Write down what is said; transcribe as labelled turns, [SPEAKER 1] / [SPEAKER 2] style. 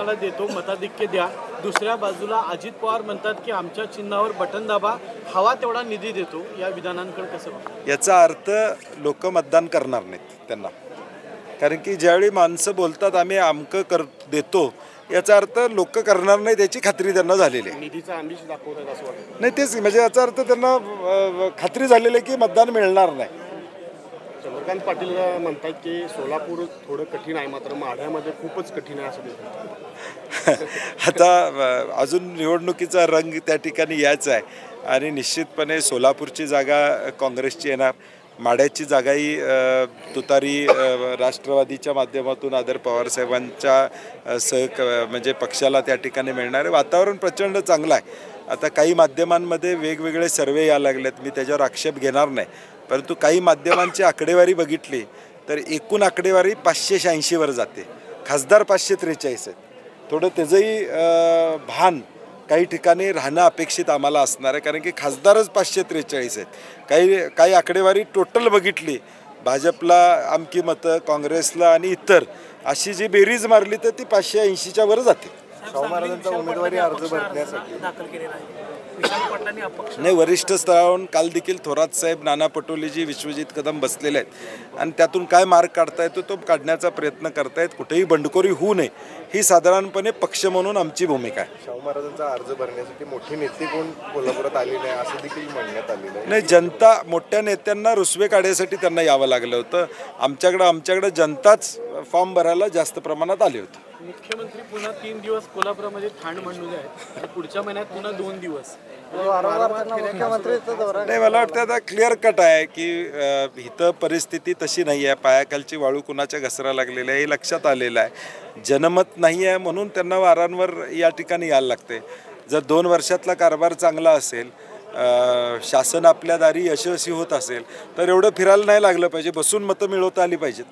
[SPEAKER 1] तुम्हाला देतो, मताधिक्य द्या. दुसऱ्या बाजूला अजित पवार म्हणतात की आमच्या चिन्हावर बटन दाबा, हवा तेवढा निधी देतो. या विधानांकडे कसं बघता?
[SPEAKER 2] याचा अर्थ लोक मतदान करणार नाहीत त्यांना, कारण की ज्यावेळी माणसं बोलतात आम्ही अमकं देतो, याचा अर्थ लोक करणार नाही त्याची खात्री त्यांना झालेली आहे.
[SPEAKER 1] निधीचा आमिष दाखवतात असं वाटतं.
[SPEAKER 2] नाही तेच म्हणजे याचा अर्थ त्यांना खात्री झालेली आहे की मतदान मिळणार नाही.
[SPEAKER 1] चंद्रकांत पाटील म्हणतात की सोलापूर थोडं कठीण आहे, मात्र माढ्यामध्ये खूपच कठीण आहे असं देतात.
[SPEAKER 2] आता अजून निवडणुकीचा रंग त्या ठिकाणी यायचा आहे आणि निश्चितपणे सोलापूरची जागा काँग्रेसची येणार. माढ्याची जागाही तुतारी राष्ट्रवादीच्या माध्यमातून आदर पवारसाहेबांच्या म्हणजे पक्षाला त्या ठिकाणी मिळणार आहे. वातावरण प्रचंड चांगलं आहे. आता काही माध्यमांमध्ये वेगवेगळे सर्वे यायला लागलेत, मी त्याच्यावर आक्षेप घेणार नाही, परंतु काही माध्यमांची आकडेवारी बघितली तर एकूण आकडेवारी 586वर जाते. खासदार 543 आहेत. थोडं त्याचंही भान काही ठिकाणी राहणं अपेक्षित आम्हाला असणार आहे, कारण की खासदारच 543 आहेत. काही आकडेवारी टोटल बघितली, भाजपला अमकी मतं, काँग्रेसला आणि इतर अशी जी बेरीज मारली तर ती 580च्या वर जाते.
[SPEAKER 3] शाहू महाराजांचा उमेदवारी अर्ज भरण्यासाठी दाखल केलेला आहे.
[SPEAKER 2] नाही, वरिष्ठ स्तरावरून काल देखील थोरात साहेब, नाना पटोलेजी, विश्वजित कदम बसलेले आहेत आणि त्यातून काय मार्ग काढता येतो तो काढण्याचा प्रयत्न करतायत. कुठेही बंडखोरी होऊ नये ही साधारणपणे पक्ष म्हणून आमची भूमिका आहे.
[SPEAKER 3] शाहू महाराजांचा अर्ज भरण्यासाठी मोठे नेते कोण कोल्हापुरात आले नाही असं देखील म्हणण्यात आलेलं आहे.
[SPEAKER 2] नाही, जनता मोठ्या नेत्यांना रुसवे काढण्यासाठी त्यांना यावं लागलं होतं. आमच्याकडे जनताच फॉर्म भरायला जास्त प्रमाणात आले होते.
[SPEAKER 1] मुख्यमंत्री पुन्हा 3 दिवस कोल्हापुरामध्ये ठाण मांडले आहेत आणि पुढच्या महिन्यात पुन्हा 2 दिवस.
[SPEAKER 2] नाही, मला वाटतं आता क्लिअर कट आहे की इथं परिस्थिती तशी नाही आहे. पायाखालची वाळू कुणाच्या घसरा लागलेली आहे हे लक्षात आलेलं आहे. जनमत नाही आहे म्हणून त्यांना वारंवार या ठिकाणी यायला लागते. जर 2 वर्षातला कारभार चांगला असेल, शासन आपल्या दारी यशस्वी होत असेल तर एवढं फिरायला नाही लागलं पाहिजे, बसून मतं मिळवता आली पाहिजेत.